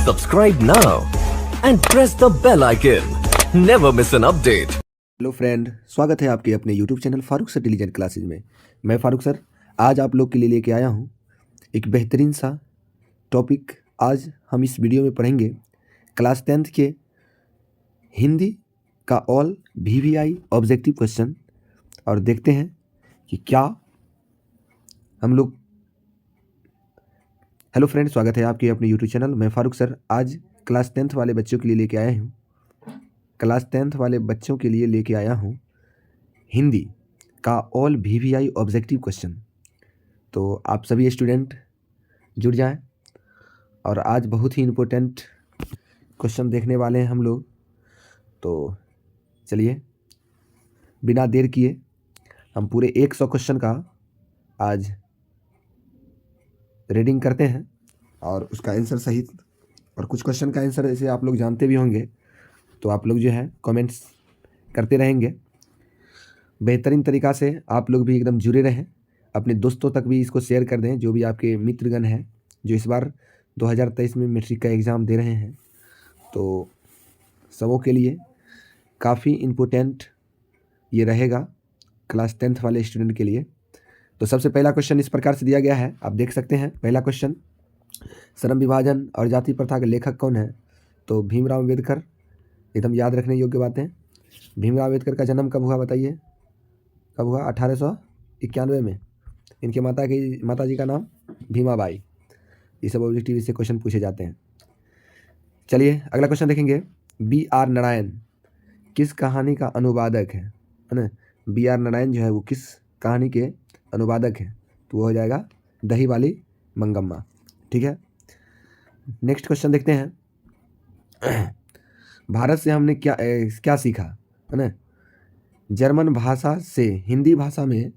Subscribe now and press the bell icon. Never miss an update. Hello friend, स्वागत है आपके अपने YouTube channel Farooq sir intelligent classes में। मैं फारूक सर आज आप लोग के लिए लेके आया हूँ एक बेहतरीन सा टॉपिक। आज हम इस वीडियो में पढ़ेंगे क्लास 10th के हिंदी का ऑल VVI ऑब्जेक्टिव क्वेश्चन और देखते हैं कि क्या हम लोग। हेलो फ्रेंड, स्वागत है आपके अपने यूट्यूब चैनल। मैं फारूक सर आज क्लास 10th वाले बच्चों के लिए लेके आया हूँ क्लास 10th वाले बच्चों के लिए लेके आया हूँ हिंदी का ऑल VVI ऑब्जेक्टिव क्वेश्चन। तो आप सभी स्टूडेंट जुड़ जाएं और आज बहुत ही इम्पोर्टेंट क्वेश्चन देखने वाले हैं हम लोग। तो चलिए बिना देर किए हम पूरे 100 क्वेश्चन का आज रीडिंग करते हैं और उसका आंसर सहित, और कुछ क्वेश्चन का आंसर ऐसे आप लोग जानते भी होंगे तो आप लोग जो है कमेंट्स करते रहेंगे। बेहतरीन तरीक़ा से आप लोग भी एकदम जुड़े रहें, अपने दोस्तों तक भी इसको शेयर कर दें, जो भी आपके मित्रगण हैं जो इस बार 2023 में मैट्रिक का एग्ज़ाम दे रहे हैं। तो सबों के लिए काफ़ी इम्पोर्टेंट ये रहेगा क्लास 10th वाले स्टूडेंट के लिए। तो सबसे पहला क्वेश्चन इस प्रकार से दिया गया है, आप देख सकते हैं। पहला क्वेश्चन, श्रम विभाजन और जाति प्रथा के लेखक कौन है? तो भीमराव अम्बेडकर। एकदम याद रखने योग्य बातें। भीमराव अम्बेडकर का जन्म कब हुआ बताइए? कब हुआ? 1891 में। इनके माता जी का नाम भीमाबाई। ये सब ऑब्जेक्टिव से क्वेश्चन पूछे जाते हैं। चलिए अगला क्वेश्चन देखेंगे। BR नारायण किस कहानी का अनुवादक है ना? BR नारायण जो है वो किस कहानी के अनुवादक है? तो वो हो जाएगा दही वाली मंगम्मा। ठीक है, नेक्स्ट क्वेश्चन देखते हैं। भारत से हमने क्या सीखा है ना? जर्मन भाषा से हिंदी भाषा में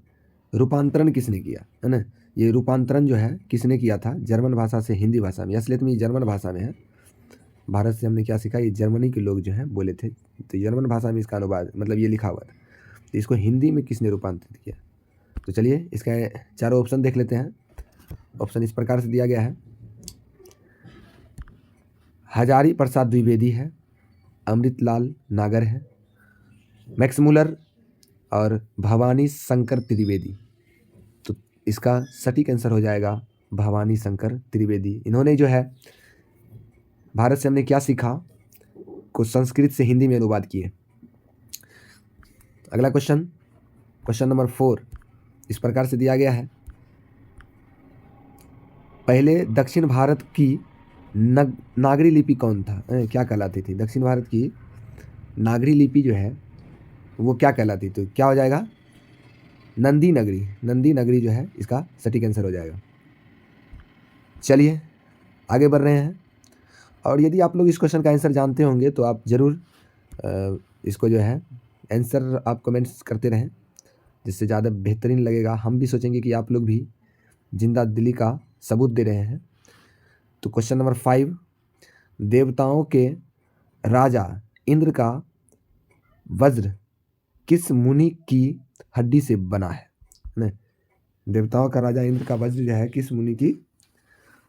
रूपांतरण किसने किया है ना? ये रूपांतरण जो है किसने किया था जर्मन भाषा से हिंदी भाषा में? असलियत में ये जर्मन भाषा में है। भारत से हमने क्या सीखा, ये जर्मनी के लोग जो हैं बोले थे, तो जर्मन भाषा में इसका अनुवाद मतलब ये लिखा हुआ था। तो इसको हिंदी में किसने रूपांतरित किया? तो चलिए इसका चारों ऑप्शन देख लेते हैं। ऑप्शन इस प्रकार से दिया गया है। हजारी प्रसाद द्विवेदी है, अमृतलाल नागर है, मैक्स मुलर और भवानी शंकर त्रिवेदी। तो इसका सटीक आंसर हो जाएगा भवानी शंकर त्रिवेदी। इन्होंने जो है भारत से हमने क्या सीखा को संस्कृत से हिंदी में अनुवाद किए। अगला क्वेश्चन, क्वेश्चन नंबर 4 इस प्रकार से दिया गया है। पहले दक्षिण भारत की नागरी लिपि कौन था? क्या कहलाती थी? दक्षिण भारत की नागरी लिपि जो है वो क्या कहलाती? तो क्या हो जाएगा? नंदी नगरी। नंदी नगरी जो है इसका सटीक आंसर हो जाएगा। चलिए आगे बढ़ रहे हैं। और यदि आप लोग इस क्वेश्चन का आंसर जानते होंगे तो आप ज़रूर इसको जो है आंसर आप कमेंट्स करते रहें, जिससे ज़्यादा बेहतरीन लगेगा। हम भी सोचेंगे कि आप लोग भी जिंदा दिली का सबूत दे रहे हैं। तो क्वेश्चन नंबर 5, देवताओं के राजा इंद्र का वज्र किस मुनि की हड्डी से बना है ना? देवताओं का राजा इंद्र का वज्र जो है किस मुनि की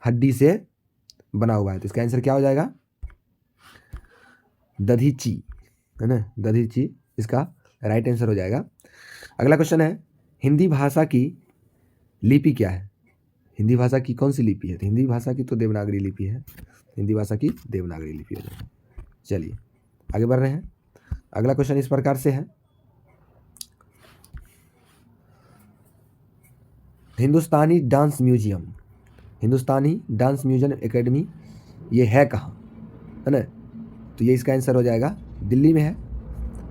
हड्डी से बना हुआ है? तो इसका आंसर क्या हो जाएगा? दधीची है ना? दधीची इसका राइट आंसर हो जाएगा। अगला क्वेश्चन है, हिंदी भाषा की लिपि क्या है? हिंदी भाषा की कौन सी लिपि है? तो हिंदी भाषा की तो देवनागरी लिपि है। हिंदी भाषा की देवनागरी लिपि हो जाएगी। चलिए आगे बढ़ रहे हैं। अगला क्वेश्चन इस प्रकार से है। हिंदुस्तानी डांस म्यूजियम एकेडमी ये है कहाँ है ना? तो ये इसका आंसर हो जाएगा दिल्ली में है,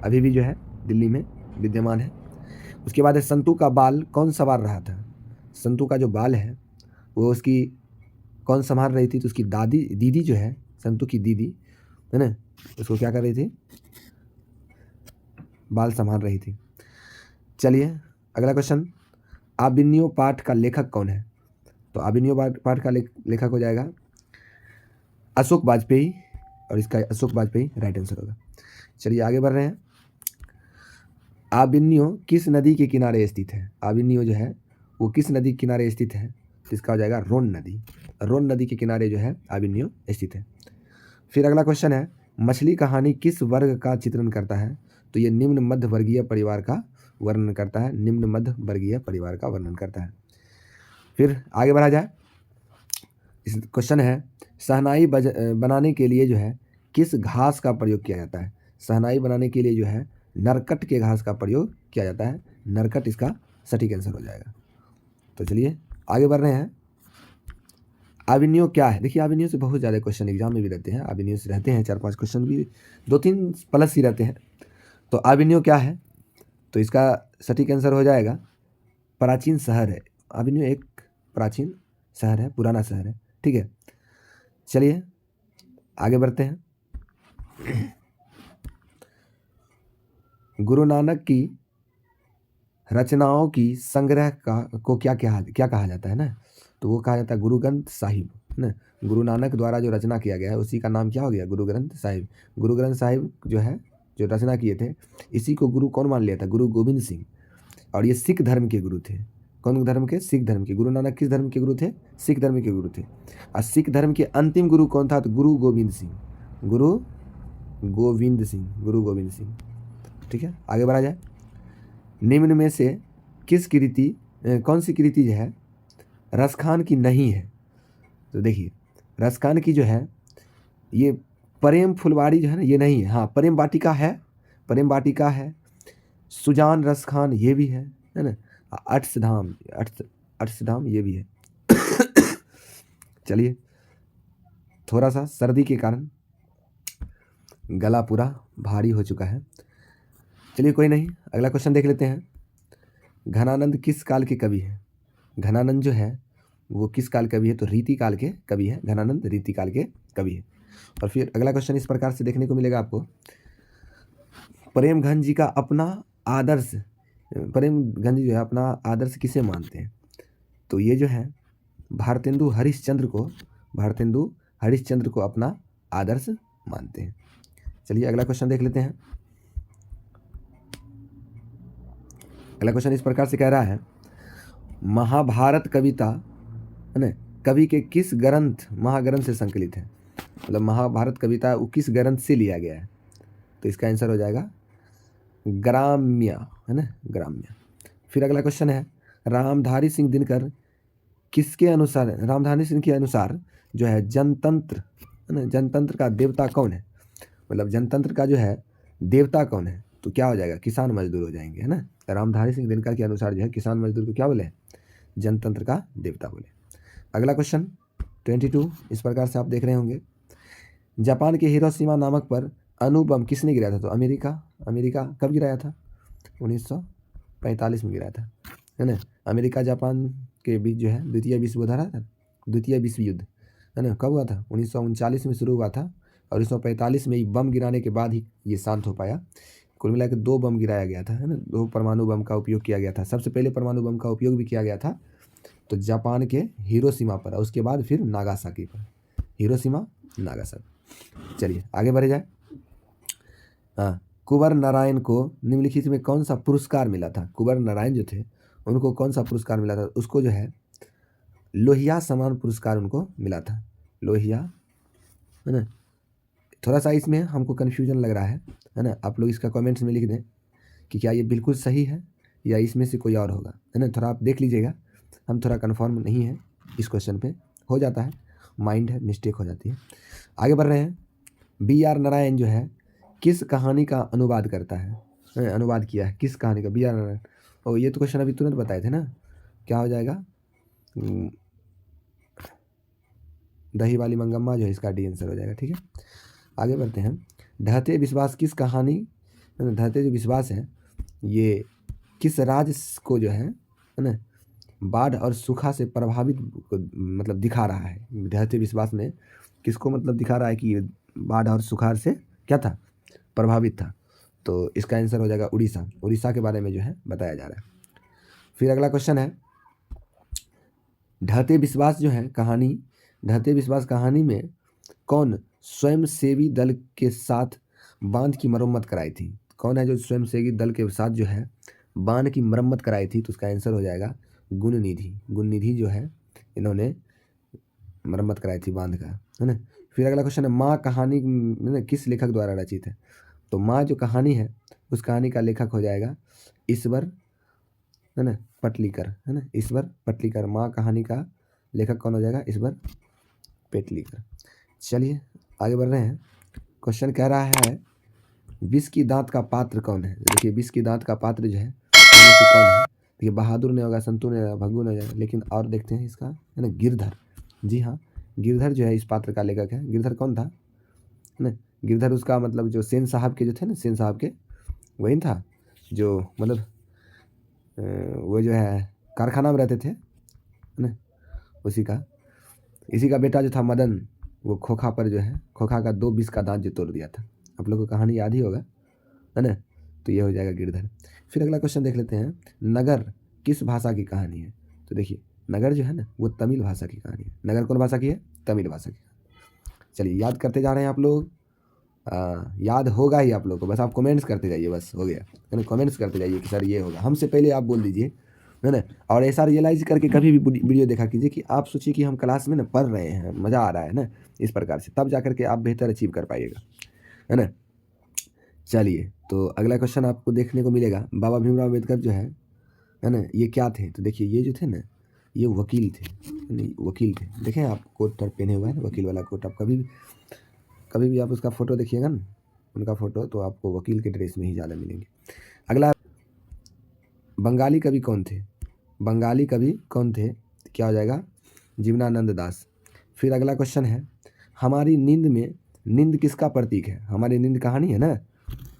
अभी भी जो है दिल्ली में विद्यमान है। उसके बाद है, संतू का बाल कौन संवार रहा था? संतू का जो बाल है वो उसकी कौन संभाल रही थी? तो उसकी दीदी जो है, संतू की दीदी है ना, उसको क्या कर रही थी? बाल संभाल रही थी। चलिए अगला क्वेश्चन, आबिन्यो पाठ का लेखक कौन है? तो आबिन्यो पाठ का लेखक हो जाएगा अशोक वाजपेयी, और इसका अशोक वाजपेयी राइट आंसर होगा। चलिए आगे बढ़ रहे हैं। आबिन्यो किस नदी के किनारे स्थित है? आबिन्यो जो है वो किस नदी के किनारे स्थित है? तो इसका हो जाएगा रोन नदी। रोन नदी के किनारे जो है आबिन्यो स्थित है। फिर अगला क्वेश्चन है, मछली कहानी किस वर्ग का चित्रण करता है? तो ये निम्न मध्य वर्गीय परिवार का वर्णन करता है, निम्न मध्य वर्गीय परिवार का वर्णन करता है। फिर आगे बढ़ा जाए, इस क्वेश्चन है, शहनाई बनाने के लिए जो है किस घास का प्रयोग किया जाता है? शहनाई बनाने के लिए जो है नरकट के घास का प्रयोग किया जाता है। नरकट इसका सटीक आंसर हो जाएगा। तो चलिए आगे बढ़ रहे हैं। आविन्यो क्या है? देखिए आविन्यो से बहुत ज़्यादा क्वेश्चन एग्जाम में भी रहते हैं, आविन्यो से रहते हैं 4-5 क्वेश्चन भी, 2-3 प्लस ही रहते हैं। तो आविन्यो क्या है? तो इसका सटीक आंसर हो जाएगा प्राचीन शहर है। आविन्यो एक प्राचीन शहर है, पुराना शहर है। ठीक है, चलिए आगे बढ़ते हैं। गुरु नानक की रचनाओं की संग्रह को क्या कहा जाता है ना? तो वो कहा जाता है गुरु ग्रंथ साहिब, है ना। गुरु नानक द्वारा जो रचना किया गया है उसी का नाम क्या हो गया? गुरु ग्रंथ साहिब। गुरु ग्रंथ साहिब जो है, जो रचना किए थे, इसी को गुरु कौन मान लिया था? गुरु गोविंद सिंह। और ये सिख धर्म के गुरु थे। कौन धर्म के? सिख धर्म के। गुरु नानक किस धर्म के गुरु थे? सिख धर्म के गुरु थे। और सिख धर्म के अंतिम गुरु कौन था? तो गुरु गोविंद सिंह। गुरु गोविंद सिंह, गुरु गोविंद सिंह। ठीक है, आगे बढ़ा जाए। निम्न में से किस कृति कौन सी कृति जो है रसखान की नहीं है? तो देखिए रसखान की जो है ये प्रेम फुलवारी जो है ना, ये नहीं है। हाँ, प्रेम वाटिका है, प्रेम वाटिका है। सुजान रसखान ये भी है ना। अठसधाम ये भी है। चलिए, थोड़ा सा सर्दी के कारण गला पूरा भारी हो चुका है। चलिए कोई नहीं, अगला क्वेश्चन देख लेते हैं। घनानंद किस काल के कवि है? घनानंद जो है वो किस काल कवि है? तो रीति काल के कवि है। घनानंद रीति काल के कवि है। और फिर अगला क्वेश्चन इस प्रकार से देखने को मिलेगा आपको, प्रेमघन जी का अपना आदर्श, प्रेमघन जी जो है अपना आदर्श किसे मानते हैं? तो ये जो है भारतेंदु हरिश्चंद्र को अपना आदर्श मानते हैं। चलिए अगला क्वेश्चन देख लेते हैं। अगला क्वेश्चन इस प्रकार से कह रहा है, महाभारत कविता है ना कवि के किस ग्रंथ महाग्रंथ से संकलित है? मतलब महाभारत कविता वो किस ग्रंथ से लिया गया है? तो इसका आंसर हो जाएगा ग्राम्य, है ना, ग्राम्य। फिर अगला क्वेश्चन है, रामधारी सिंह दिनकर किसके अनुसार, रामधारी सिंह के अनुसार जो है जनतंत्र, है ना, जनतंत्र का देवता कौन है? मतलब जनतंत्र का जो है देवता कौन है? तो क्या हो जाएगा? किसान मजदूर हो जाएंगे, है ना। रामधारी सिंह दिनकर के अनुसार जो है किसान मजदूर को क्या बोले? जनतंत्र का देवता बोले। अगला क्वेश्चन 22 इस प्रकार से आप देख रहे होंगे, जापान के हिरोशिमा नामक पर अणु बम किसने गिराया था? तो अमेरिका कब गिराया था? 1945 में गिराया था, है ना। अमेरिका जापान के बीच जो है द्वितीय विश्व युद्ध रहा था, द्वितीय विश्व युद्ध, है ना, कब हुआ था? 1939 में शुरू हुआ था और 1945 में ही बम गिराने के बाद ही ये शांत हो पाया। कुल मिलाकर 2 बम गिराया गया था, है ना, 2 परमाणु बम का उपयोग किया गया था। सबसे पहले परमाणु बम का उपयोग भी किया गया था तो जापान के हिरोशिमा पर, और उसके बाद फिर नागासाकी पर, हिरोशिमा नागासाकी। चलिए आगे बढ़े जाए। हाँ, कुंवर नारायण को निम्नलिखित में कौन सा पुरस्कार मिला था? कुंवर नारायण जो थे उनको कौन सा पुरस्कार मिला था? उसको जो है लोहिया सम्मान पुरस्कार उनको मिला था, लोहिया, है ना। थोड़ा सा इसमें हमको कन्फ्यूजन लग रहा है ना। आप लोग इसका कमेंट्स में लिख दें कि क्या ये बिल्कुल सही है या इसमें से कोई और होगा, है ना। थोड़ा आप देख लीजिएगा, हम थोड़ा कन्फर्म नहीं है इस क्वेश्चन पे, हो जाता है, माइंड है, मिस्टेक हो जाती है। आगे बढ़ रहे हैं। BR नारायण जो है किस कहानी का अनुवाद करता है? अनुवाद किया है किस कहानी का? BR नारायण। और ये तो क्वेश्चन अभी तुरंत बताए थे ना, क्या हो जाएगा? दही वाली मंगम्मा जो है इसका डी आंसर हो जाएगा। ठीक है, आगे बढ़ते हैं। ढहते विश्वास किस कहानी, ढहते जो विश्वास है ये किस राज्य को जो है ना बाढ़ और सूखा से प्रभावित मतलब दिखा रहा है? ढहते विश्वास में किसको मतलब दिखा रहा है कि ये बाढ़ और सुखाड़ से क्या था? प्रभावित था। तो इसका आंसर हो जाएगा उड़ीसा के बारे में जो है बताया जा रहा है। फिर अगला क्वेश्चन है, ढहते विश्वास जो है कहानी, ढहते विश्वास कहानी में कौन स्वयंसेवी दल के साथ बांध की मरम्मत कराई थी? कौन है जो स्वयंसेवी दल के साथ जो है बांध की मरम्मत कराई थी? तो उसका आंसर हो जाएगा गुणनिधि जो है इन्होंने मरम्मत कराई थी बांध का, है ना। फिर अगला क्वेश्चन है माँ कहानी किस लेखक द्वारा रचित है। तो माँ जो कहानी है उस कहानी का लेखक हो जाएगा ईश्वर, है ना, पटलीकर, है ना, ईश्वर पटलीकर। माँ कहानी का लेखक कौन हो जाएगा? ईश्वर पेटलीकर। चलिए आगे बढ़ रहे हैं। क्वेश्चन कह रहा है विष की दांत का पात्र कौन है। देखिए विष की दांत का पात्र जो है उनमें से कौन है। देखिए बहादुर ने होगा, संतु ने होगा, भग्गू ने होगा, लेकिन और देखते हैं इसका, है ना, गिरधर। जी हाँ, गिरधर जो है इस पात्र का लेखक है। गिरधर कौन था, है ना, गिरधर उसका मतलब जो सेन साहब के जो थे ना, सेन साहब के वही था जो मतलब वो जो है कारखाना में रहते थे, है ना, उसी का, इसी का बेटा जो था मदन, वो खोखा पर जो है, खोखा का 2 विष का दांत जो तोड़ दिया था। आप लोग को कहानी याद ही होगा, है ना। तो ये हो जाएगा गिरधर। फिर अगला क्वेश्चन देख लेते हैं, नगर किस भाषा की कहानी है। तो देखिए नगर जो है ना वो तमिल भाषा की कहानी है। नगर कौन भाषा की है? तमिल भाषा की। चलिए याद करते जा रहे हैं आप लोग, याद होगा ही आप लोग को, बस आप कमेंट्स करते जाइए, बस हो गया, है ना। कमेंट्स करते जाइए कि सर ये होगा, हमसे पहले आप बोल दीजिए, है ना। और ऐसा रियलाइज करके कभी भी वीडियो देखा कीजिए कि आप सोचिए कि हम क्लास में ना पढ़ रहे हैं, मज़ा आ रहा है ना, इस प्रकार से, तब जा करके आप बेहतर अचीव कर पाइएगा, है ना। चलिए तो अगला क्वेश्चन आपको देखने को मिलेगा, बाबा भीमराव अम्बेडकर जो है ना, ये क्या थे। तो देखिए ये जो थे ना ये वकील थे, नहीं वकील थे। देखें आप कोट टर्ट पहने हुए हैं, वकील वाला कोट। आप कभी भी आप उसका फ़ोटो देखिएगा ना, उनका फ़ोटो, तो आपको वकील के ड्रेस में ही ज़्यादा मिलेंगे। अगला, बंगाली कवि कौन थे। बंगाली कवि कौन थे, क्या हो जाएगा? जीवनानंद दास। फिर अगला क्वेश्चन है, हमारी नींद में, नींद किसका प्रतीक है। हमारी नींद कहानी है ना,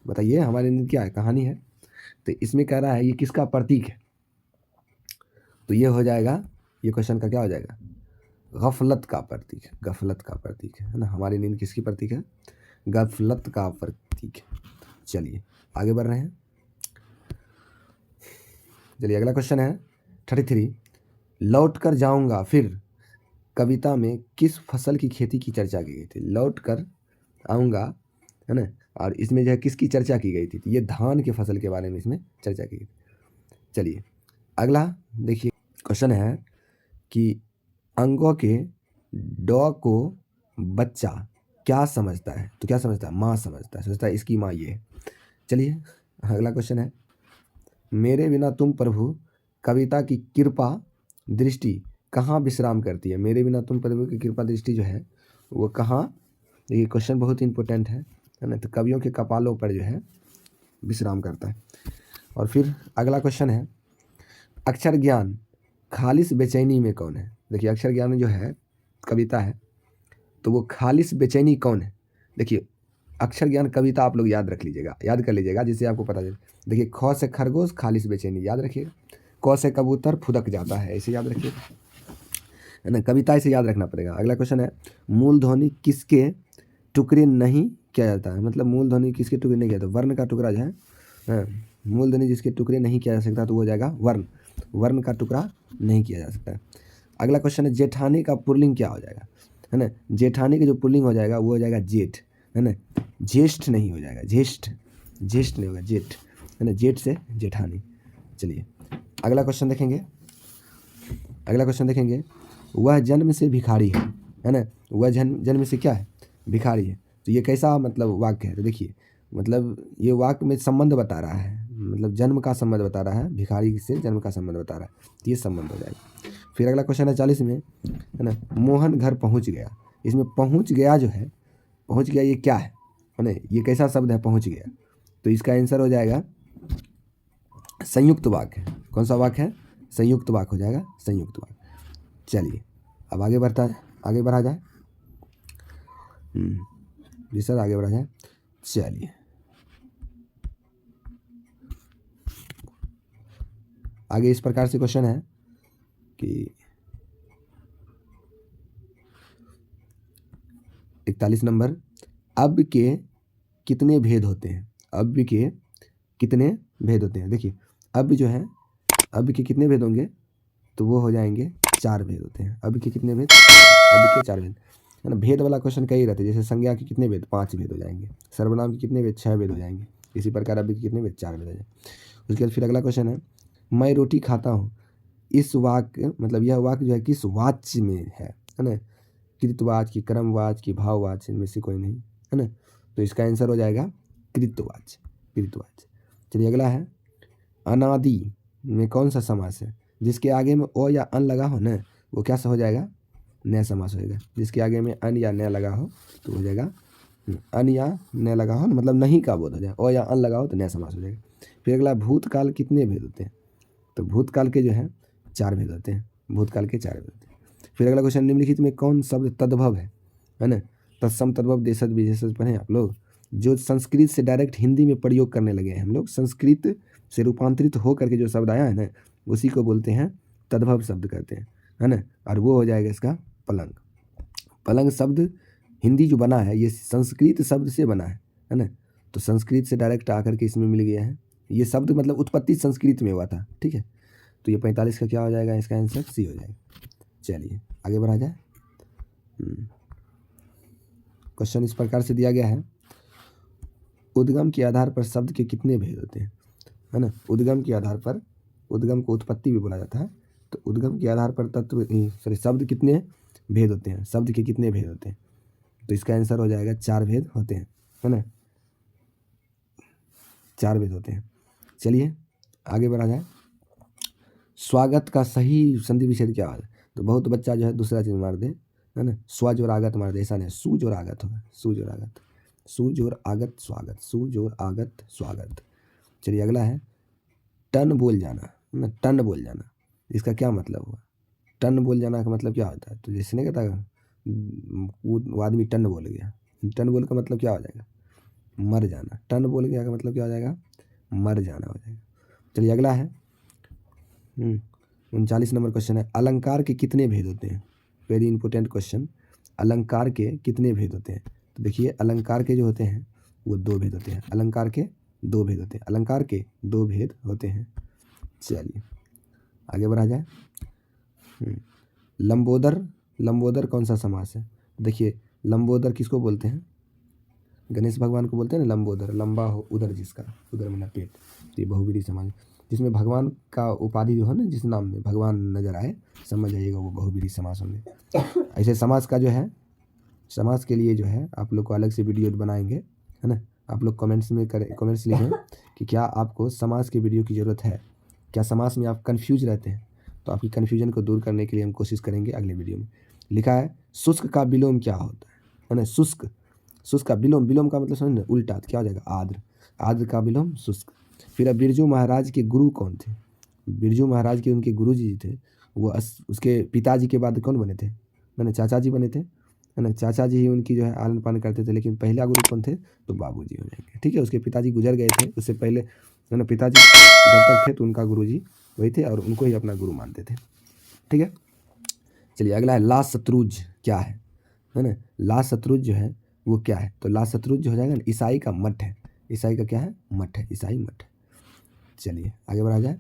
बताइए हमारी नींद क्या है? कहानी है। तो इसमें कह रहा है ये किसका प्रतीक है। तो ये हो जाएगा, ये क्वेश्चन का क्या हो जाएगा? गफलत का प्रतीक है, गफलत का प्रतीक है ना। हमारी नींद किसकी प्रतीक है? गफलत का प्रतीक है। चलिए आगे बढ़ रहे हैं। चलिए अगला क्वेश्चन है 33, लौट कर जाऊंगा फिर कविता में किस फसल की खेती की चर्चा की गई थी। लौट कर आऊँगा, है ना, और इसमें जो है किसकी चर्चा की गई थी। तो ये धान के फसल के बारे में इसमें चर्चा की गई। चलिए अगला देखिए, क्वेश्चन है कि अंगों के डॉ को बच्चा क्या समझता है। तो क्या समझता है? माँ समझता है, सोचता है इसकी माँ ये है। चलिए अगला क्वेश्चन है, मेरे बिना तुम प्रभु कविता की कृपा दृष्टि कहाँ विश्राम करती है। मेरे बिना तुम प्रभु की कृपा दृष्टि जो है वो कहाँ, ये क्वेश्चन बहुत इंपॉर्टेंट है ना। तो कवियों के कपालों पर जो है विश्राम करता है। और फिर अगला क्वेश्चन है, अक्षर ज्ञान खालिस बेचैनी में कौन है। देखिए अक्षर ज्ञान में जो है कविता है, तो वो खालिस बेचैनी कौन है। देखिए अक्षर ज्ञान कविता आप लोग याद रख लीजिएगा, याद कर लीजिएगा, जिससे आपको पता चले। देखिए ख से खरगोश खालिस बेचैनी याद रखिएगा, क से कबूतर फुदक जाता है, ऐसे याद रखिएगा, है ना। कविता इसे याद रखना पड़ेगा। अगला क्वेश्चन है, मूल ध्वनि किसके टुकड़े नहीं किया जाता है। मतलब मूल ध्वनि किसके टुकड़े नहीं किया जाता, वर्ण का टुकड़ा जो है, हाँ, मूल ध्वनि जिसके टुकड़े नहीं किया जा सकता तो वो हो जाएगा वर्ण, वर्ण का टुकड़ा नहीं किया जा सकता है। अगला क्वेश्चन है, जेठानी का पुल्लिंग क्या हो जाएगा, है ना। जेठानी का जो पुल्लिंग हो जाएगा वो हो जाएगा जेठ, है ना। ज्येष्ठ नहीं हो जाएगा, ज्येष्ठ, ज्येष्ठ नहीं होगा, जेठ, है ना, जेठ से जेठानी। चलिए अगला क्वेश्चन देखेंगे, अगला क्वेश्चन देखेंगे, वह जन्म से भिखारी है ना। वह जन्म से क्या है? भिखारी है। तो ये कैसा मतलब वाक्य है। तो देखिए मतलब ये वाक्य में संबंध बता रहा है, मतलब जन्म का संबंध बता रहा है, भिखारी से जन्म का संबंध बता रहा है, तो ये संबंध हो जाएगा। फिर अगला क्वेश्चन है 40 में, है ना, मोहन घर पहुंच गया। इसमें पहुंच गया जो है, पहुंच गया ये क्या है ना, ये कैसा शब्द है पहुंच गया। तो इसका आंसर हो जाएगा संयुक्त वाक्य। कौन सा वाक्य है? संयुक्त वाक्य हो जाएगा, संयुक्त वाक्य। चलिए अब आगे बढ़ा जाए। जी सर आगे बढ़ा जाए। चलिए आगे इस प्रकार से क्वेश्चन है कि 41 नंबर, अब के कितने भेद होते हैं। अब के कितने भेद होते हैं। देखिए अब जो है, अब के कितने भेद होंगे, तो वो हो जाएंगे 4 भेद होते हैं। अब के कितने भेद? अब के 4 भेद, है ना। भेद वाला क्वेश्चन कई रहते हैं, जैसे संज्ञा के कितने भेद, 5 भेद हो जाएंगे। सर्वनाम के कितने भेद, 6 भेद हो जाएंगे। इसी प्रकार अब के कितने भेद, 4 भेद हो जाएंगे। उसके बाद फिर अगला क्वेश्चन है, मैं रोटी खाता हूँ, इस वाक्य मतलब यह वाक्य जो है किस वाच्य में है ना। कृतवाच की, कर्मवाच की, भाववाच, इनमें से कोई नहीं, है ना। तो इसका आंसर हो जाएगा कृतवाच, कृतवाच। चलिए अगला है अनादि में कौन सा समास है? जिसके आगे में ओ या अन लगा हो ना, वो क्या हो जाएगा? नया समास हो जाएगा। जिसके आगे में अन या न लगा हो तो हो जाएगा अन या न लगा हो, मतलब नहीं का बोध हो जाए, ओ या अन लगा हो तो नया समास हो जाएगा। फिर अगला भूतकाल कितने भेद होते हैं? तो भूतकाल के जो है 4 भेद होते हैं, भूतकाल के 4 भेद होते हैं। फिर अगला क्वेश्चन, निम्नलिखित में कौन शब्द तद्भव है ना? तत्सम, तद्भव, देशज, विशेषज पढ़े आप लोग, जो संस्कृत से डायरेक्ट हिंदी में प्रयोग करने लगे हैं हम लोग। संस्कृत से रूपांतरित हो करके जो शब्द आया है ना, उसी को बोलते हैं तद्भव शब्द कहते हैं, है ना। और वो हो जाएगा इसका पलंग। पलंग शब्द हिंदी जो बना है ये संस्कृत शब्द से बना है ना। तो संस्कृत से डायरेक्ट आकर के इसमें मिल गया है। ये शब्द मतलब उत्पत्ति संस्कृत में हुआ था, ठीक है। तो ये 45 का क्या हो जाएगा? इसका आंसर सी हो जाएगा। चलिए आगे बढ़ा जाए। क्वेश्चन इस प्रकार से दिया गया है, उद्गम के आधार पर शब्द के कितने भेद होते हैं, है ना। उद्गम के आधार पर, उद्गम को उत्पत्ति भी बोला जाता है। तो उद्गम के आधार पर शब्द कितने भेद होते हैं? शब्द के कितने भेद होते हैं? तो इसका आंसर हो जाएगा 4 भेद होते हैं, है ना। 4 भेद होते हैं। चलिए आगे बढ़ा जाए। स्वागत का सही संधि विच्छेद क्या है? तो बहुत बच्चा जो है दूसरा चीज मार दे, है ना। स्वज और आगत मार दे, ऐसा नहीं, सूज और आगत होगा, सूज और आगत, सूज और आगत स्वागत, सूज और आगत स्वागत। चलिए अगला है टन बोल जाना, है ना। टन बोल जाना, इसका क्या मतलब हुआ? टन बोल जाना का मतलब क्या होता है? तो जैसे नहीं कहता वो आदमी टन बोल गया, टन बोल का मतलब क्या हो जाएगा? मर जाना। टन बोल गया का मतलब क्या हो जाएगा? मर जाना हो जाएगा। चलिए अगला है 39 नंबर क्वेश्चन है, अलंकार के कितने भेद होते हैं? Very important question. अलंकार के कितने भेद होते हैं? तो देखिए अलंकार के जो होते हैं वो 2 भेद होते हैं। अलंकार के 2 भेद होते हैं, अलंकार के 2 भेद होते हैं। चलिए आगे बढ़ा जाए। लंबोदर, लंबोदर कौन सा समास है? देखिए लंबोदर किसको बोलते हैं? गणेश भगवान को बोलते हैं ना लंबोदर, लंबा हो उदर जिसका, उदर में पेट। ये बहुवीरी समास, जिसमें भगवान का उपाधि जो है ना, जिस नाम में भगवान नजर आए, समझ जाइएगा वो बहुवीरी समास होंगे। ऐसे समास का जो है, समास के लिए जो है आप लोग को अलग से वीडियो बनाएंगे, है ना। आप लोग कमेंट्स में करें, कमेंट्स लिखें कि क्या आपको समास की वीडियो की ज़रूरत है, क्या समास में आप कन्फ्यूज रहते हैं। तो आपकी कन्फ्यूजन को दूर करने के लिए हम कोशिश करेंगे अगले वीडियो में। लिखा है शुष्क का विलोम क्या होता है ना। शुष्क, शुष्क का विलोम, विलोम का मतलब समझ उल्टा, तो क्या हो जाएगा? आद्र, आद्र का विलोम शुष्क। फिर अब बिरजू महाराज के गुरु कौन थे? बिरजू महाराज के उनके गुरु जी थे, वो उसके पिताजी के बाद कौन बने थे? मैंने चाचा जी बने थे, है ना। चाचा जी ही उनकी जो है आलन पालन करते थे, लेकिन पहला गुरु कौन थे? तो बाबू जी हो जाएंगे, ठीक है। उसके पिताजी गुजर गए थे, उससे पहले, है ना, पिताजी जब तक थे तो उनका गुरु जी वही थे और उनको ही अपना गुरु मानते थे, ठीक है। चलिए अगला है ला शत्रुज क्या है ना। ला शत्रुज जो है वो क्या है? तो ला शत्रुज जो हो जाएगा ना, ईसाई का मठ है। ईसाई का क्या है? मठ है, ईसाई मठ। चलिए आगे बढ़ा जाए।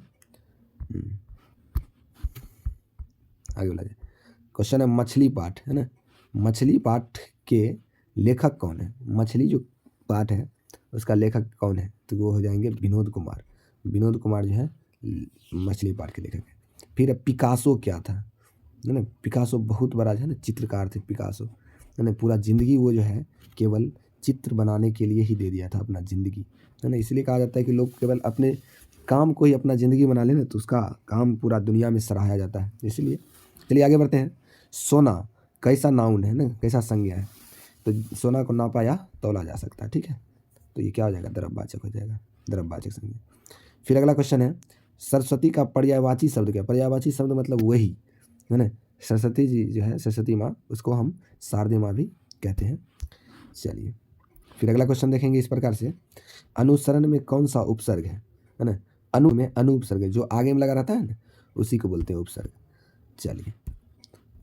आगे बढ़ा जाए। क्वेश्चन है मछली पाठ, है ना। मछली पाठ के लेखक कौन है? मछली जो पाठ है उसका लेखक कौन है? तो वो हो जाएंगे विनोद कुमार। विनोद कुमार जो है मछली पाठ के लेखक है। फिर पिकासो क्या था, है ना। पिकासो बहुत बड़ा जो है ना चित्रकार थे पिकासो, है ना। पूरा ज़िंदगी वो जो है केवल चित्र बनाने के लिए ही दे दिया था अपना ज़िंदगी, है ना। इसलिए कहा जाता है कि लोग केवल अपने काम को ही अपना ज़िंदगी बना लेना तो उसका काम पूरा दुनिया में सराहा जाता है, इसलिए। चलिए आगे बढ़ते हैं। सोना कैसा नाउन है ना, कैसा संज्ञा है? तो सोना को नापा या तौला जा सकता है, ठीक है। तो ये क्या हो जाएगा? द्रव्यवाचक हो जाएगा, द्रव्यवाचक संज्ञा। फिर अगला क्वेश्चन है सरस्वती का पर्यायवाची शब्द क्या? पर्यायवाची शब्द मतलब वही, है ना। सरस्वती जी जो है, सरस्वती माँ, उसको हम शारदे माँ भी कहते हैं। चलिए फिर अगला क्वेश्चन देखेंगे इस प्रकार से, अनुसरण में कौन सा उपसर्ग है ना। अनु में अनु उपसर्ग है, जो आगे में लगा रहता है ना, उसी को बोलते हैं उपसर्ग। चलिए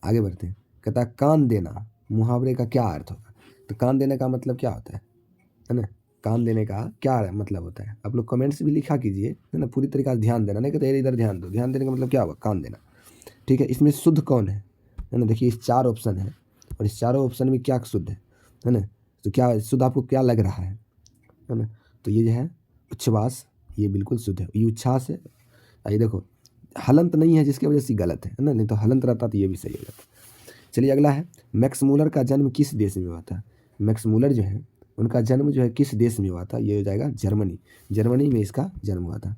आगे बढ़ते हैं। कहता है कान देना मुहावरे का क्या अर्थ होगा? तो कान देने का मतलब क्या होता है ना। कान देने का क्या मतलब होता है? आप लोग कमेंट्स भी लिखा कीजिए, है ना। पूरी तरीके से ध्यान देना, नहीं कहते इधर ध्यान दो। ध्यान देने का मतलब क्या होगा? कान देना, ठीक है। इसमें शुद्ध कौन है ना। देखिए इस 4 ऑप्शन है और इस चारों ऑप्शन में क्या शुद्ध है ना। तो क्या शुद्ध आपको क्या लग रहा है ना। तो ये जो है उच्छ्वास, ये बिल्कुल शुद्ध है। ये उच्छ्वास है, ये देखो हलंत नहीं है जिसकी वजह से गलत है ना, नहीं तो हलंत रहता तो ये भी सही हो जाता। चलिए अगला है, मैक्स मूलर का जन्म किस देश में हुआ था? मैक्स मूलर जो है उनका जन्म जो है किस देश में हुआ था? ये हो जाएगा जर्मनी। जर्मनी में इसका जन्म हुआ था।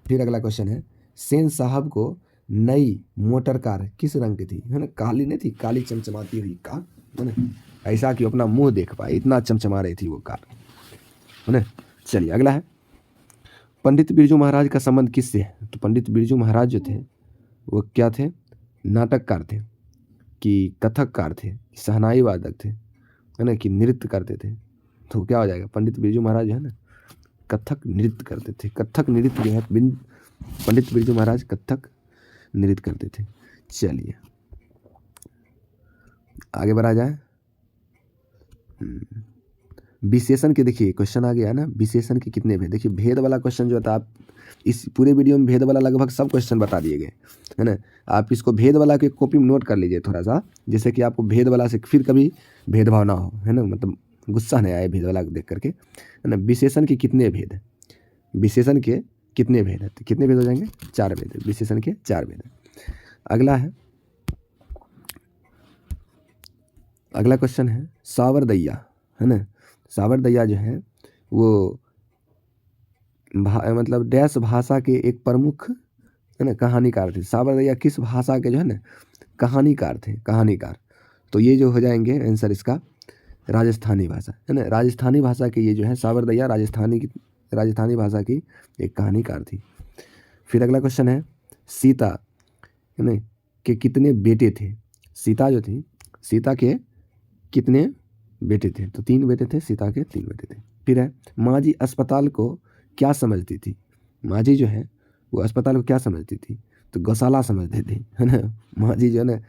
फिर अगला क्वेश्चन है, सेन साहब को नई मोटर कार किस रंग की थी? है ना, काली नहीं थी, काली चमचमाती हुई कार, है ना, ऐसा कि अपना मुंह देख पाए, इतना चमचमा रही थी वो कार, है ना। चलिए अगला है, पंडित बिरजू महाराज का संबंध किससे है? तो पंडित बिरजू महाराज जो थे वो क्या थे? नाटककार थे कि कथककार थे, शहनाई वादक थे, है ना, कि नृत्य करते थे? तो क्या हो जाएगा? पंडित बिरजू महाराज जो है ना कथक नृत्य करते थे। कथक नृत्य जो है पंडित बिरजू महाराज कथक नृत्य करते थे। चलिए आगे बढ़ा जाए। विशेषण के देखिए क्वेश्चन आ गया ना, विशेषण के कितने भेद? देखिए भेद वाला क्वेश्चन जो था, आप इस पूरे वीडियो में भेद वाला लगभग सब क्वेश्चन बता दिए गए, है ना। आप इसको भेद वाला के कॉपी में नोट कर लीजिए थोड़ा सा, जैसे कि आपको भेद वाला से फिर कभी भेदभाव ना हो, है ना, मतलब गुस्सा नहीं आए भेद वाला देख करके, है ना। विशेषण के कितने भेद है? विशेषण के कितने भेद है? तो कितने भेद हो जाएंगे? 4 भेद है। विशेषण के 4 भेद है। अगला है, अगला क्वेश्चन है सावरदैया, है ना। सावरदैया जो है वो मतलब डैश भाषा के एक प्रमुख, है ना, कहानीकार थे। सावरदैया किस भाषा के जो है ना कहानीकार थे, कहानीकार। तो ये जो हो जाएंगे आंसर इसका राजस्थानी भाषा, है ना। राजस्थानी भाषा के ये जो है सावरदैया राजस्थानी भाषा की एक कहानीकार थी। फिर अगला क्वेश्चन है, सीता, है ना, के कितने बेटे थे? सीता जो थी, सीता के कितने बेटे थे? तो 3 बेटे थे, सीता के 3 बेटे थे। फिर है, माँ जी अस्पताल को क्या समझती थी? माँ जी जो है वो अस्पताल को क्या समझती थी? तो गौशाला समझती थी, है ना। माँ जी जो है ना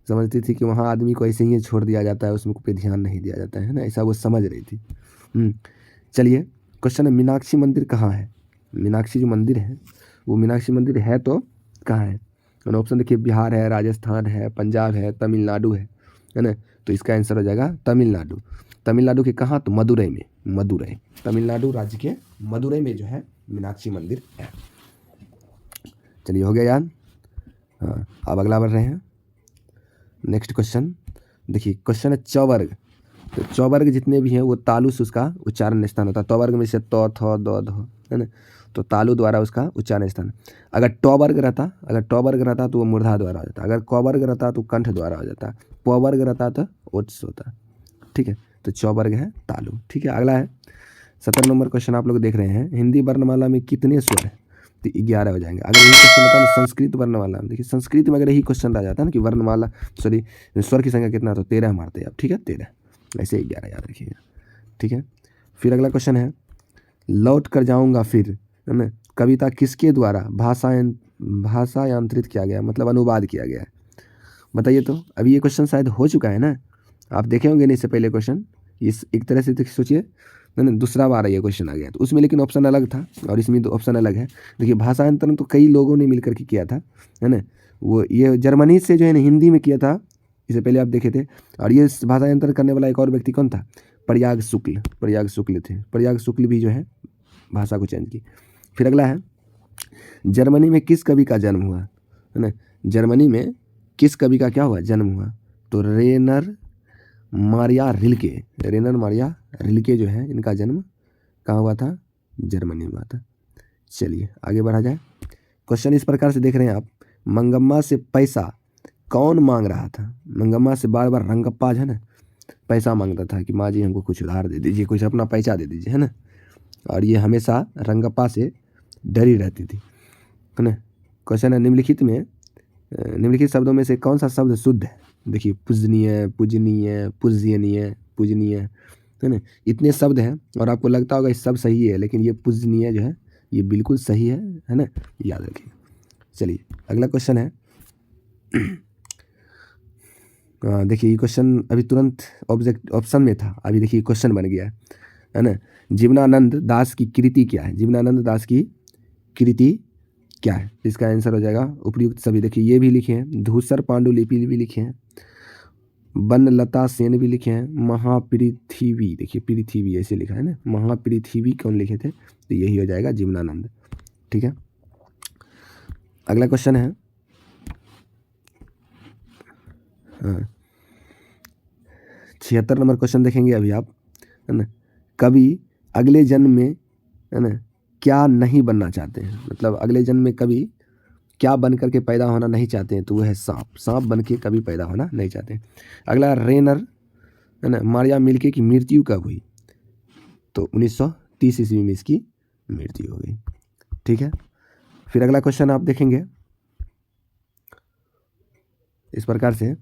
समझती थी कि वहाँ आदमी को ऐसे ही छोड़ दिया जाता है, उसमें पे ध्यान नहीं दिया जाता है ना, ऐसा वो समझ रही थी। चलिए क्वेश्चन है, मीनाक्षी मंदिर कहाँ है? मीनाक्षी जो मंदिर है वो मीनाक्षी मंदिर है तो कहाँ है? ऑप्शन देखिए, बिहार है, राजस्थान है, पंजाब है, तमिलनाडु है ना। तो इसका आंसर हो जाएगा तमिलनाडु। तमिलनाडु के कहाँ? तो मदुरई में, मदुरई, तमिलनाडु राज्य के मदुरई में जो है मीनाक्षी मंदिर है। चलिए हो गया याद। हाँ अब अगला बढ़ रहे हैं। नेक्स्ट क्वेश्चन देखिए, क्वेश्चन है चौवर्ग। तो चौवर्ग जितने भी हैं वो तालु से उसका उच्चारण स्थान होता है। तौवर्ग में से तो, थ, द, ध, है ना, तो तालु द्वारा उसका उच्चारण स्थान। अगर टॉवर्ग रहता तो वो मूर्धा द्वारा हो जाता। अगर कवर्ग रहता तो कंठ द्वारा हो जाता। पवर्ग रहता तो ओट्स होता। ठीक है, तो चौवर्ग है तालु। ठीक है, अगला है 17 नंबर क्वेश्चन आप लोग देख रहे हैं, हिंदी वर्णमाला में कितने स्वर हैं? तो 11 हो जाएंगे। अगर यही क्वेश्चन होता है ना संस्कृत वर्णमाला में, देखिए संस्कृत में अगर यही क्वेश्चन रह जाता है ना कि वर्णमाला सॉरी स्वर की संख्या कितना, तो 13 मारते हैं आप। ठीक है, 13, ऐसे 11 याद रखिएगा। ठीक है, फिर अगला क्वेश्चन है, लौट कर जाऊंगा फिर, है ना, कविता किसके द्वारा भाषायांतरित किया गया, मतलब अनुवाद किया गया है? बताइए तो। अभी ये क्वेश्चन शायद हो चुका है ना, आप देखे होंगे नहीं इससे पहले क्वेश्चन। इस एक तरह से सोचिए ना, दूसरा बार ये क्वेश्चन आ गया, तो उसमें लेकिन ऑप्शन अलग था और इसमें तो ऑप्शन अलग है। देखिए भाषांतरण तो कई लोगों ने मिलकर के किया था, है ना। वो ये जर्मनी से जो है ना हिंदी में किया था, इससे पहले आप देखे थे। और ये भाषांतरण करने वाला एक और व्यक्ति कौन था? प्रयाग शुक्ल थे। प्रयाग शुक्ल भी जो है भाषा को चेंज की। फिर अगला है, जर्मनी में किस कवि का जन्म हुआ, है ना। जर्मनी में किस कवि का क्या हुआ, जन्म हुआ? तो रेनर मारिया रिल्के जो है इनका जन्म कहाँ हुआ था? जर्मनी में हुआ था। चलिए आगे बढ़ा जाए। क्वेश्चन इस प्रकार से देख रहे हैं आप, मंगम्मा से पैसा कौन मांग रहा था? मंगम्मा से बार बार रंगप्पा जो है ना पैसा मांगता था कि माँ जी हमको कुछ उधार दे दीजिए, कुछ अपना पैसा दे दीजिए, है ना। और ये हमेशा रंगप्पा से डरी रहती थी, है ना। क्वेश्चन है, निम्नलिखित शब्दों में से कौन सा शब्द शुद्ध है? देखिए पूजनीय, पूजनीय, है ना, इतने शब्द हैं और आपको लगता होगा ये सब सही है, लेकिन ये पूजनीय जो है ये बिल्कुल सही है ना, याद रखिए। चलिए अगला क्वेश्चन है, देखिए ये क्वेश्चन अभी तुरंत ऑप्शन में था, अभी देखिए क्वेश्चन बन गया है ना। जीवनानंद दास की कृति क्या है? जीवनानंद दास की कृति क्या है? इसका आंसर हो जाएगा उपयुक्त सभी। देखिए ये भी लिखे हैं, धूसर पांडुलिपि भी लिखे हैं, बनलता सेन भी लिखे हैं, महापृथ्वी, देखिए पृथ्वी ऐसे लिखा है ना, महापृथ्वी कौन लिखे थे? तो यही हो जाएगा जीवनानंद। ठीक है, अगला क्वेश्चन है, हाँ 76 नंबर क्वेश्चन देखेंगे अभी आप, है ना। कभी अगले जन्म में, है ना, क्या नहीं बनना चाहते हैं, मतलब अगले जन्म में कभी क्या बन करके पैदा होना नहीं चाहते हैं, तो वो है सांप। सांप बन के कभी पैदा होना नहीं चाहते हैं। अगला रेनर, है ना, मारिया मिल्की की मृत्यु कब हुई, तो 1930 ईस्वी में इसकी मृत्यु हो गई। ठीक है, फिर अगला क्वेश्चन आप देखेंगे इस प्रकार से।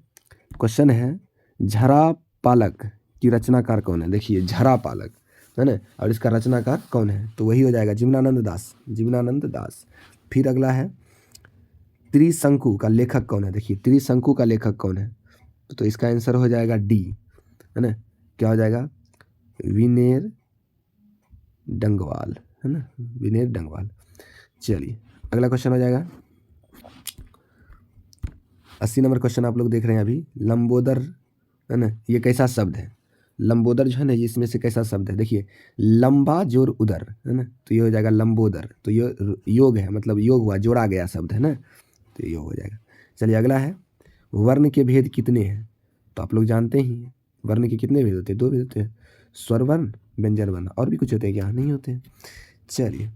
क्वेश्चन है झरा पालक की रचनाकार कौन है। देखिए झरा पालक, है ना, और इसका रचनाकार कौन है, तो वही हो जाएगा जीवनानंद दास, जीवनानंद दास। फिर अगला है त्रिशंकु का लेखक कौन है। देखिए त्रिशंकु का लेखक कौन है, तो इसका आंसर हो जाएगा डी, है ना, क्या हो जाएगा, विनेर डंगवाल, है ना, विनेर डंगवाल। चलिए अगला क्वेश्चन हो जाएगा 80 नंबर क्वेश्चन आप लोग देख रहे हैं अभी। लंबोदर, है ना, ये कैसा शब्द है, लंबोदर जो है ना, ये इसमें से कैसा शब्द है। देखिए लंबा जोर उदर, है ना, तो ये हो जाएगा लंबोदर। तो ये योग है, मतलब योग हुआ, जोड़ा गया शब्द, है ना, तो योग हो जाएगा। चलिए अगला है वर्ण के भेद कितने हैं, तो आप लोग जानते ही हैं वर्ण के कितने भेद होते हैं, 2 भेद होते हैं, स्वर वर्ण, व्यंजन वर्ण, और भी कुछ होते हैं क्या, नहीं होते हैं। चलिए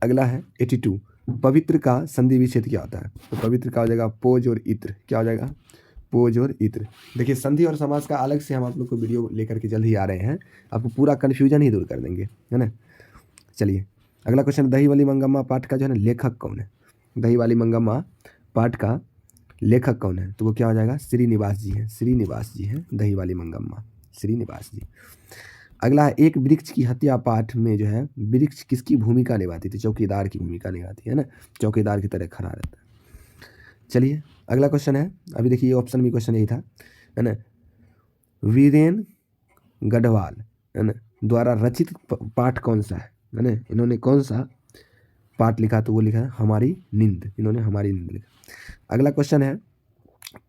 अगला है 82, पवित्र का संधि विच्छेद क्या होता है, तो पवित्र का हो जाएगा पोज और इत्र, क्या हो जाएगा, पोज और इत्र। देखिए संधि और समास का अलग से हम आप लोग को वीडियो लेकर के जल्द ही आ रहे हैं, आपको पूरा कन्फ्यूजन ही दूर कर देंगे, है ना। चलिए अगला क्वेश्चन, दही वाली मंगम्मा पाठ का जो है ना लेखक कौन है, दही वाली मंगम्मा पाठ का लेखक कौन है, तो वो क्या हो जाएगा, श्रीनिवास जी हैं, श्रीनिवास जी हैं दही वाली मंगम्मा, श्रीनिवास जी। अगला है एक वृक्ष की हत्या पाठ में जो है वृक्ष किसकी भूमिका निभाती थी, चौकीदार की भूमिका निभाती है ना, चौकीदार की तरह खड़ा रहता है। चलिए अगला क्वेश्चन है, अभी देखिए ऑप्शन में क्वेश्चन यही था, है ना, वीरेन गढ़वाल, है ना, द्वारा रचित पाठ कौन सा है ना, इन्होंने कौन सा पाठ लिखा, तो वो लिखा है हमारी नींद, इन्होंने हमारी नींद लिखा। अगला क्वेश्चन है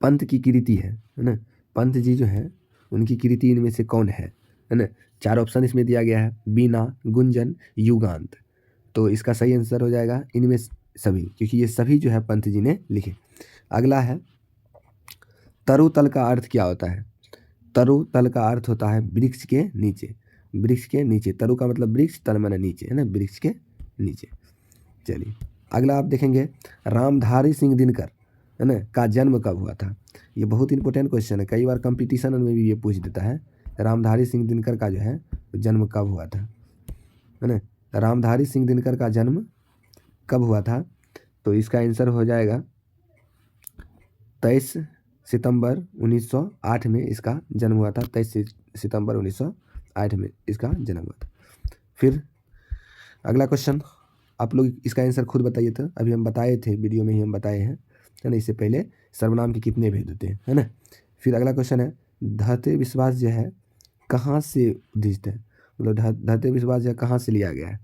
पंत की कृति है ना, पंत जी जो है उनकी कृति इनमें से कौन है ना। 4 ऑप्शन इसमें दिया गया है, बीना, गुंजन, युगांत, तो इसका सही आंसर हो जाएगा इनमें सभी, क्योंकि ये सभी जो है पंत जी ने लिखे। अगला है तरुतल का अर्थ क्या होता है, तरुतल का अर्थ होता है वृक्ष के नीचे, वृक्ष के नीचे, तरु का मतलब वृक्ष, तल माने नीचे, है ना, वृक्ष के नीचे। चलिए अगला आप देखेंगे रामधारी सिंह दिनकर, है ना, का जन्म कब हुआ था। ये बहुत इंपॉर्टेंट क्वेश्चन है, कई बार कंपटीशन में भी ये पूछ देता है, रामधारी सिंह दिनकर का जो है जन्म कब हुआ था, है ना। रामधारी सिंह दिनकर का जन्म कब हुआ था, तो इसका आंसर हो जाएगा 23 सितंबर 1908 में इसका जन्म हुआ था, 23 सितंबर 1908 में इसका जन्म हुआ था। फिर अगला क्वेश्चन आप लोग इसका आंसर खुद बताइए, था अभी हम बताए थे, वीडियो में ही हम बताए हैं, है ना, इससे पहले सर्वनाम के कितने भेद होते हैं, है ना। फिर अगला क्वेश्चन है धते विश्वास जो है कहाँ से उद्दिष्ट है, मतलब धते विश्वास जो है कहाँ से लिया गया है,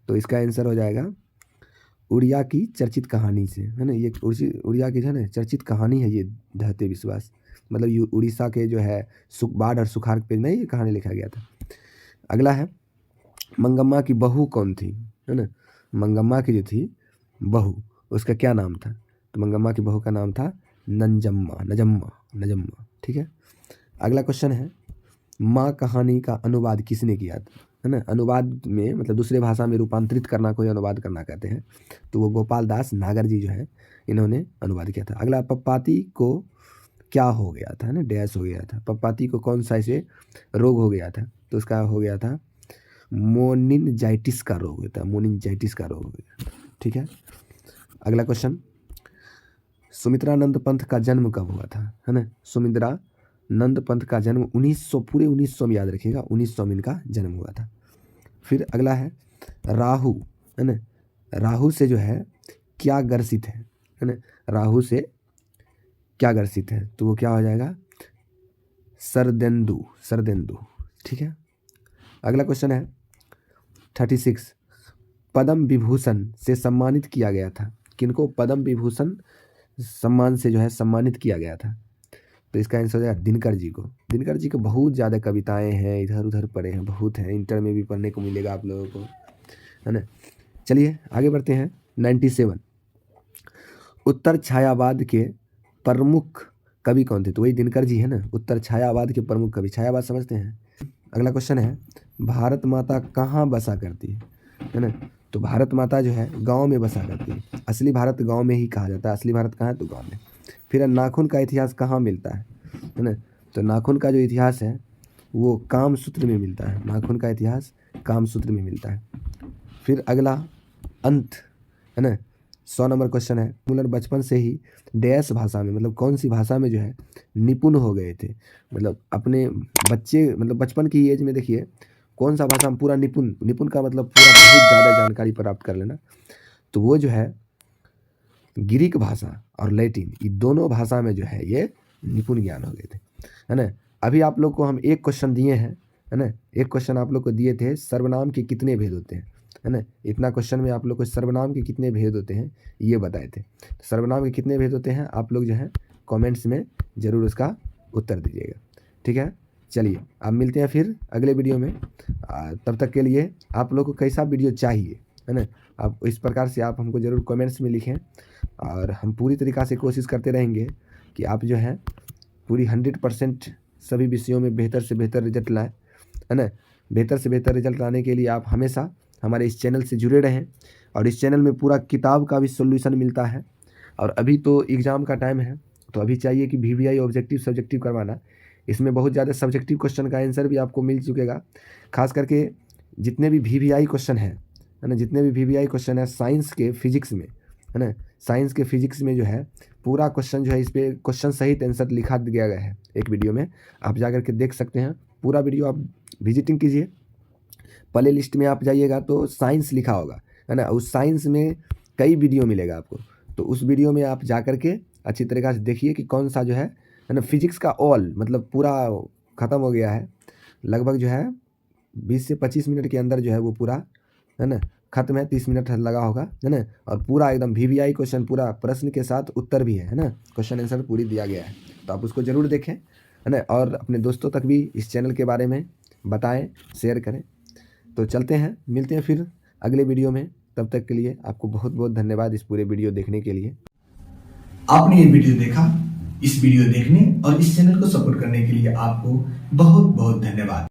तो इसका आंसर हो जाएगा उड़िया की चर्चित कहानी से, है ना, ये उड़िया की जो है ना चर्चित कहानी है ये धते विश्वास, मतलब ये उड़ीसा के जो है बाढ़ और सुखाड़ पे नहीं ये कहानी लिखा गया था। अगला है मंगम्मा की बहू कौन थी, है ना, मंगम्मा की जो थी बहू उसका क्या नाम था, तो मंगम्मा की बहू का नाम था नंजम्मा, नजम्मा, नजम्मा। ठीक है, अगला क्वेश्चन है माँ कहानी का अनुवाद किसने किया था, है ना, अनुवाद में मतलब दूसरे भाषा में रूपांतरित करना, कोई अनुवाद करना कहते हैं, तो वो गोपाल दास नागर जी जो है इन्होंने अनुवाद किया था। अगला पप्पाती को क्या हो गया था, है ना, डैश हो गया था, पप्पाती को कौन सा ऐसे रोग हो गया था, तो उसका हो गया था मोनिनजाइटिस का रोग होता है, मोनिनजाइटिस का रोग हो गया। ठीक है, अगला क्वेश्चन सुमित्रानंद पंथ का जन्म कब हुआ था, है ना, सुमित्रानंद पंथ का जन्म 1900 पूरे 1900 में याद रखिएगा, 1900 में इनका जन्म हुआ था। फिर अगला है राहु, है ना, राहु से जो है क्या ग्रसित है ना, राहु से क्या ग्रसित है, तो वो क्या हो जाएगा सरदेंदु, सरदेंदु। ठीक है, अगला क्वेश्चन है 36 पद्म विभूषण से सम्मानित किया गया था, किनको पद्म विभूषण सम्मान से जो है सम्मानित किया गया था, तो इसका आंसर हो जाएगा दिनकर जी को। दिनकर जी को बहुत ज़्यादा कविताएं हैं, इधर उधर पढ़े हैं, बहुत हैं, इंटर में भी पढ़ने को मिलेगा आप लोगों को, है ना। चलिए आगे बढ़ते हैं 97 उत्तर छायावाद के प्रमुख कवि कौन थे? तो वही दिनकर जी है ना। उत्तर छायावाद के प्रमुख कवि। छायावाद समझते हैं। अगला क्वेश्चन है, भारत माता कहाँ बसा करती है ना? तो भारत माता जो है गांव में बसा करती है। असली भारत गांव में ही कहा जाता है। असली भारत कहाँ है? तो गांव में। फिर नाखून का इतिहास कहाँ मिलता है ना? तो नाखून का जो इतिहास है वो कामसूत्र में मिलता है। नाखून का इतिहास कामसूत्र में मिलता है। फिर अगला अंत है ना, 100 नंबर क्वेश्चन है, मुलर बचपन से ही डैश भाषा में, मतलब कौन सी भाषा में जो है निपुण हो गए थे? मतलब अपने बच्चे, मतलब बचपन की एज में देखिए कौन सा भाषा में पूरा निपुण, निपुण का मतलब पूरा बहुत ज़्यादा जानकारी प्राप्त कर लेना, तो वो जो है ग्रीक भाषा और लैटिन, ये दोनों भाषा में जो है ये निपुण ज्ञान हो गए थे, है ना। अभी आप लोग को हम एक क्वेश्चन दिए हैं, है ना। एक क्वेश्चन आप लोग को दिए थे, सर्वनाम के कितने भेद होते हैं, है ना। इतना क्वेश्चन में आप लोग को सर्वनाम के कितने भेद होते हैं ये बताए थे। सर्वनाम के कितने भेद होते हैं आप लोग जो है कमेंट्स में ज़रूर उसका उत्तर दीजिएगा, ठीक है। चलिए अब मिलते हैं फिर अगले वीडियो में। तब तक के लिए आप लोग को कैसा वीडियो चाहिए, है ना, आप इस प्रकार से आप हमको ज़रूर कमेंट्स में लिखें, और हम पूरी तरीक़ा से कोशिश करते रहेंगे कि आप जो है पूरी 100% सभी विषयों में बेहतर से बेहतर रिजल्ट लाएँ, है ना। बेहतर से बेहतर रिजल्ट लाने के लिए आप हमेशा हमारे इस चैनल से जुड़े रहें, और इस चैनल में पूरा किताब का भी सॉल्यूशन मिलता है। और अभी तो एग्ज़ाम का टाइम है, तो अभी चाहिए कि VVI ऑब्जेक्टिव सब्जेक्टिव करवाना। इसमें बहुत ज़्यादा सब्जेक्टिव क्वेश्चन का आंसर भी आपको मिल चुकेगा। खास करके जितने भी VVI क्वेश्चन है ना, जितने भी VVI क्वेश्चन है साइंस के फिजिक्स में, है ना, साइंस के फिजिक्स में जो है पूरा क्वेश्चन जो है इस पर क्वेश्चन सहित आंसर लिखा दिया गया है एक वीडियो में। आप जा कर के देख सकते हैं पूरा वीडियो, आप विजिटिंग कीजिए। प्ले लिस्ट में आप जाइएगा तो साइंस लिखा होगा, है ना, उस साइंस में कई वीडियो मिलेगा आपको, तो उस वीडियो में आप जा कर के अच्छी तरीक़ा से देखिए कि कौन सा जो है ना फिजिक्स का ऑल मतलब पूरा ख़त्म हो गया है। लगभग जो है 20 से 25 मिनट के अंदर जो है वो पूरा, है ना, ख़त्म है। 30 मिनट लगा होगा, है ना, और पूरा एकदम VVI क्वेश्चन पूरा प्रश्न के साथ उत्तर भी है ना, क्वेश्चन आंसर पूरी दिया गया है। तो आप उसको ज़रूर देखें, है ना, और अपने दोस्तों तक भी इस चैनल के बारे में बताएं, शेयर करें। तो चलते हैं, मिलते हैं फिर अगले वीडियो में। तब तक के लिए आपको बहुत बहुत धन्यवाद इस पूरे वीडियो देखने के लिए। आपने ये वीडियो देखा, इस वीडियो देखने और इस चैनल को सपोर्ट करने के लिए आपको बहुत बहुत धन्यवाद।